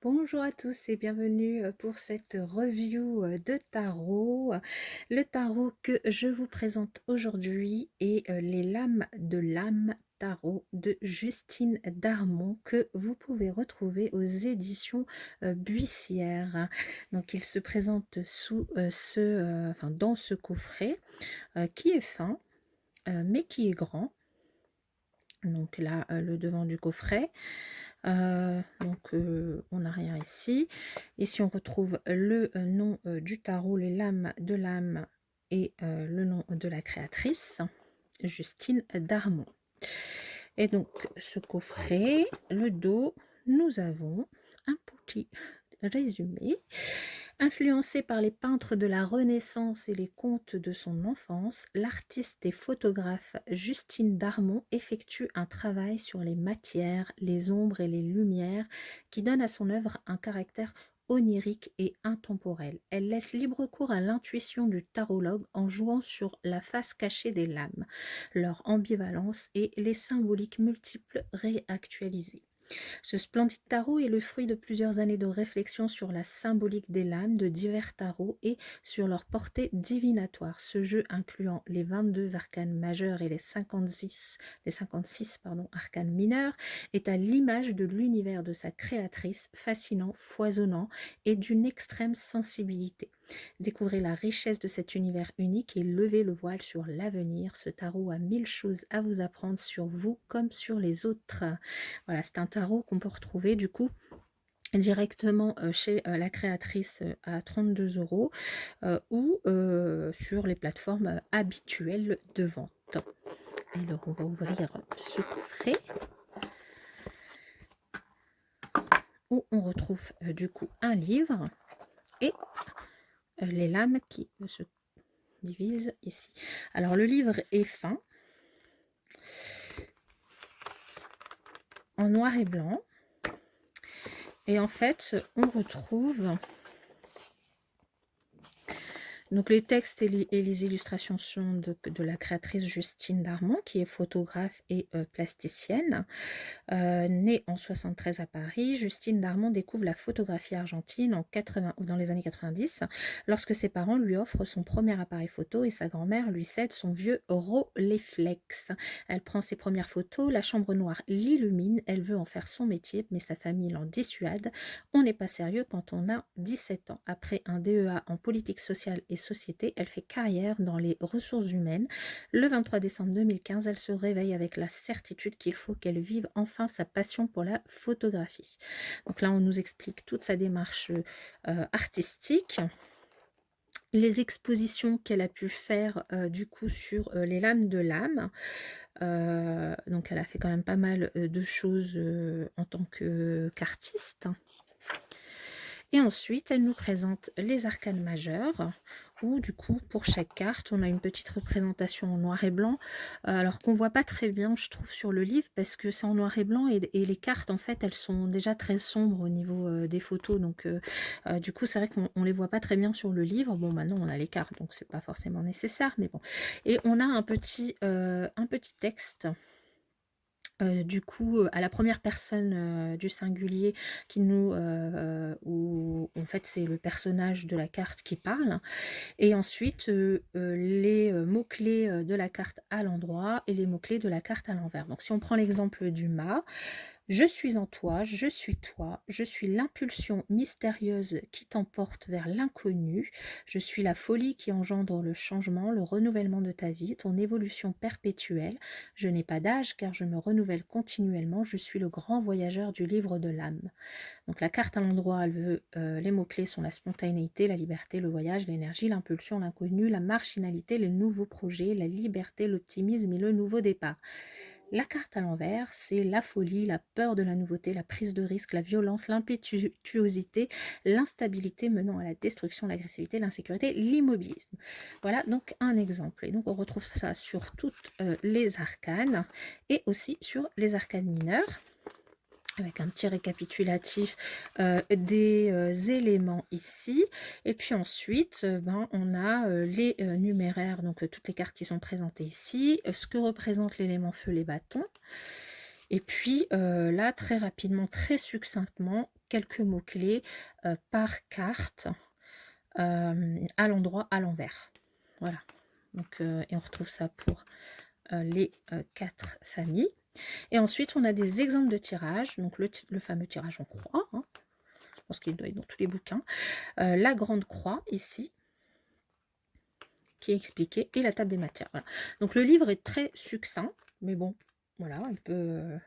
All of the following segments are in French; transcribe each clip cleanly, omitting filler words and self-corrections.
Bonjour à tous et bienvenue pour cette review de tarot. Le tarot que je vous présente aujourd'hui est les lames de l'âme tarot de Justine Darmon que vous pouvez retrouver aux éditions Buissière. Donc il se présente sous dans ce coffret qui est fin mais qui est grand. Donc là, le devant du coffret. On n'a rien ici. Ici, on retrouve le nom du tarot, les lames de l'âme et le nom de la créatrice, Justine Darmon. Et donc, ce coffret, le dos, nous avons un petit résumé. Influencé par les peintres de la Renaissance et les contes de son enfance, l'artiste et photographe Justine Darmon effectue un travail sur les matières, les ombres et les lumières qui donnent à son œuvre un caractère onirique et intemporel. Elle laisse libre cours à l'intuition du tarologue en jouant sur la face cachée des lames, leur ambivalence et les symboliques multiples réactualisées. Ce splendide tarot est le fruit de plusieurs années de réflexion sur la symbolique des lames de divers tarots et sur leur portée divinatoire. Ce jeu incluant les 22 arcanes majeurs et les 56 arcanes mineurs est à l'image de l'univers de sa créatrice, fascinant, foisonnant et d'une extrême sensibilité. Découvrez la richesse de cet univers unique et levez le voile sur l'avenir. Ce tarot a 1000 choses à vous apprendre sur vous comme sur les autres. Voilà, c'est un tarot qu'on peut retrouver du coup directement chez la créatrice à 32 € ou sur les plateformes habituelles de vente. Alors, on va ouvrir ce coffret où on retrouve du coup un livre et les lames qui se divisent ici. Alors, le livre est fin, en noir et blanc. Et en fait, on retrouve donc les textes et les illustrations sont de la créatrice Justine Darmon, qui est photographe et plasticienne. Née en 73 à Paris, Justine Darmon découvre la photographie argentine dans les années 90, lorsque ses parents lui offrent son premier appareil photo et sa grand-mère lui cède son vieux Rolleiflex. Elle prend ses premières photos, la chambre noire l'illumine, elle veut en faire son métier, mais sa famille l'en dissuade. On n'est pas sérieux quand on a 17 ans. Après un DEA en politique sociale et société, elle fait carrière dans les ressources humaines. Le 23 décembre 2015, elle se réveille avec la certitude qu'il faut qu'elle vive enfin sa passion pour la photographie. Donc là, on nous explique toute sa démarche artistique, les expositions qu'elle a pu faire du coup sur les lames de l'âme. Donc elle a fait quand même pas mal de choses en tant qu'artiste. Et ensuite, elle nous présente les arcanes majeures, où du coup, pour chaque carte, on a une petite représentation en noir et blanc, alors qu'on voit pas très bien, je trouve, sur le livre, parce que c'est en noir et blanc, et les cartes, en fait, elles sont déjà très sombres au niveau des photos, donc du coup, c'est vrai qu'on les voit pas très bien sur le livre. Bon, maintenant, on a les cartes, donc c'est pas forcément nécessaire, mais bon. Et on a un petit texte du coup, à la première personne du singulier où en fait c'est le personnage de la carte qui parle, et ensuite les mots-clés de la carte à l'endroit et les mots-clés de la carte à l'envers. Donc si on prend l'exemple du mât: je suis en toi, je suis toi, je suis l'impulsion mystérieuse qui t'emporte vers l'inconnu, je suis la folie qui engendre le changement, le renouvellement de ta vie, ton évolution perpétuelle, je n'ai pas d'âge car je me renouvelle continuellement, je suis le grand voyageur du livre de l'âme. Donc la carte à l'endroit, elle veut, les mots-clés sont la spontanéité, la liberté, le voyage, l'énergie, l'impulsion, l'inconnu, la marginalité, les nouveaux projets, la liberté, l'optimisme et le nouveau départ. La carte à l'envers, c'est la folie, la peur de la nouveauté, la prise de risque, la violence, l'impétuosité, l'instabilité menant à la destruction, l'agressivité, l'insécurité, l'immobilisme. Voilà donc un exemple. Et donc on retrouve ça sur toutes les arcanes et aussi sur les arcanes mineures, avec un petit récapitulatif des éléments ici. Et puis ensuite, on a les numéraires, donc toutes les cartes qui sont présentées ici, ce que représente l'élément feu, les bâtons. Et puis là, très rapidement, très succinctement, quelques mots-clés par carte à l'endroit, à l'envers. Voilà. Donc, et on retrouve ça pour les 4 familles. Et ensuite, on a des exemples de tirage. Donc, le fameux tirage en croix. Hein. Je pense qu'il doit être dans tous les bouquins. La grande croix, ici, qui est expliquée. Et la table des matières. Voilà. Donc, le livre est très succinct. Mais bon, voilà, il peut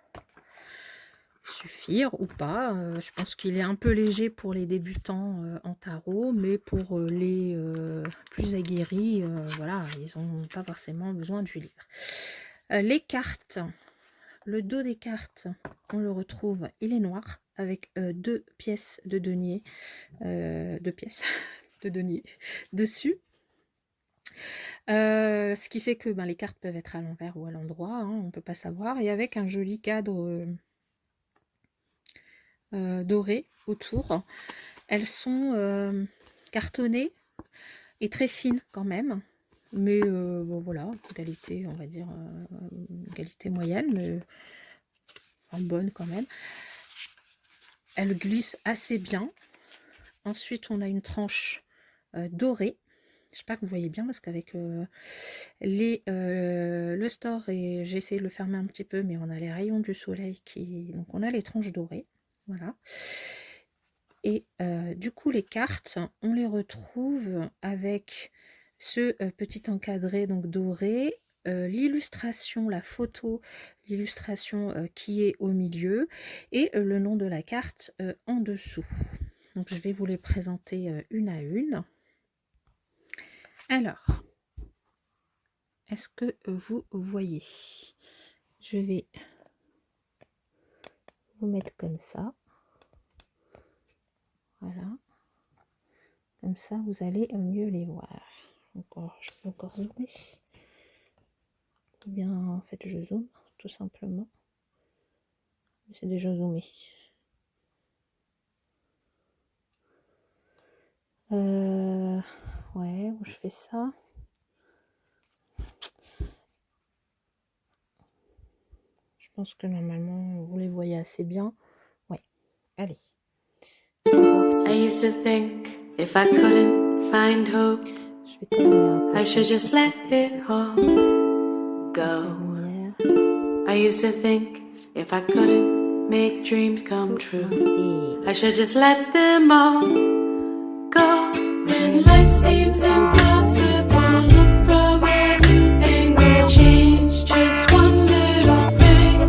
suffire ou pas. Je pense qu'il est un peu léger pour les débutants en tarot, mais pour les plus aguerris, voilà, ils n'ont pas forcément besoin du livre. Les cartes, le dos des cartes, on le retrouve, il est noir, avec 2 pièces de denier, 2 pièces de denier dessus. Ce qui fait que les cartes peuvent être à l'envers ou à l'endroit, hein, on ne peut pas savoir, et avec un joli cadre doré autour. Elles sont cartonnées et très fines quand même, mais bon, voilà, qualité, on va dire, qualité moyenne, mais bonne quand même. Elles glissent assez bien. Ensuite, on a une tranche dorée. J'espère que vous voyez bien parce qu'avec le store, et j'ai essayé de le fermer un petit peu, mais on a les rayons du soleil donc on a les tranches dorées. Voilà. Et du coup, les cartes, on les retrouve avec ce petit encadré donc doré, l'illustration, la photo, l'illustration qui est au milieu et le nom de la carte en dessous. Donc, je vais vous les présenter une à une. Alors, est-ce que vous voyez? Je vais vous mettre comme ça. Voilà. Comme ça, vous allez mieux les voir. Encore, je peux encore zoomer. Ou bien, en fait, je zoome, tout simplement. C'est déjà zoomé. Ouais, où je fais ça. Je pense que normalement, vous les voyez assez bien. Ouais, allez. I used to think if I couldn't find hope, I should just let it all go. I used to think if I couldn't make dreams come true, I should just let them all go. When life seems impossible, look from a new angle, change just one little thing.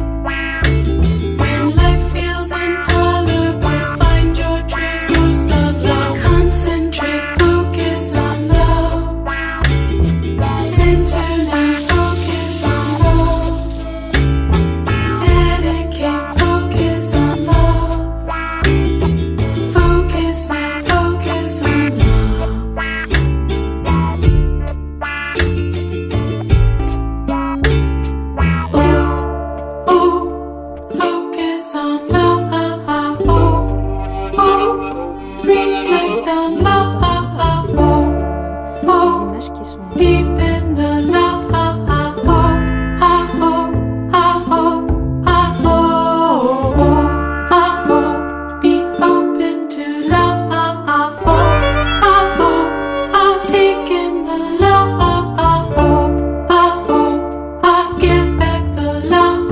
When life feels intolerable, find your true source of love. Concentrate, focus on love. Center now, focus on love. Dedicate, focus on love. Focus now, focus on love. Focus on love. Reflect on love. Deep in the love. Be open to love. Take in the love. Give back the love.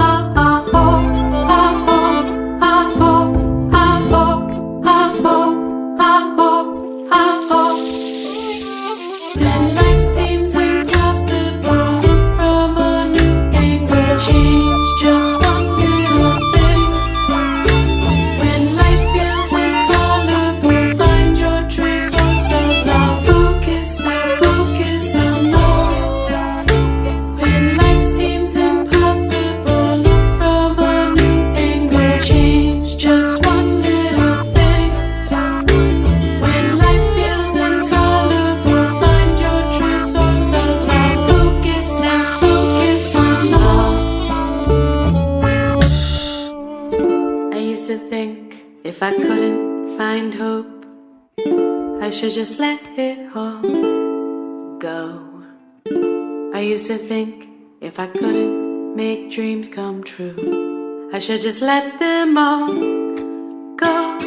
When life seems impossible, look from a new angle, change just one little thing. When life feels intolerable, find your true source of love. Focus now, focus on love. When life seems impossible, look from a new angle, change just one little thing. When life feels intolerable, find your true source of love. Focus now, focus on love. I used to think if I couldn't find hope, I should just let it all go. I used to think if I couldn't make dreams come true, I should just let them all go.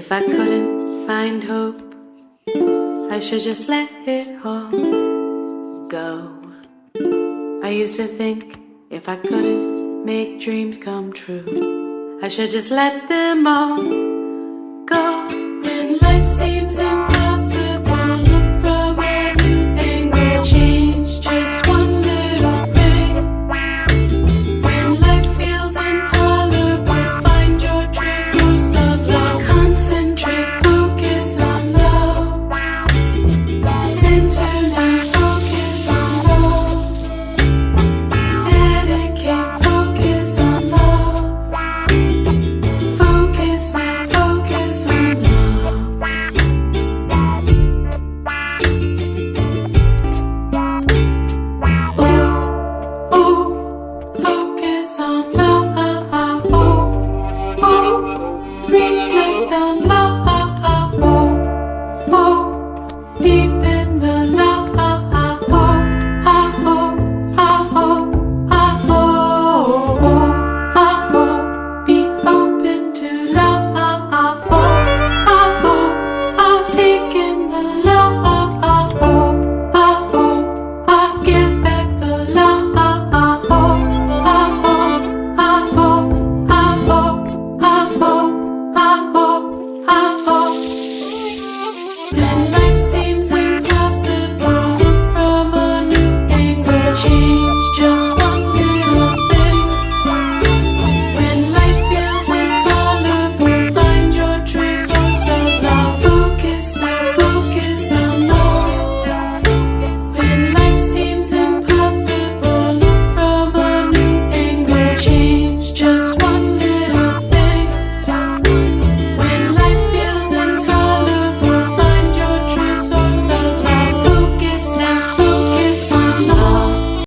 If I couldn't find hope, I should just let it all go. I used to think if I couldn't make dreams come true, I should just let them all go.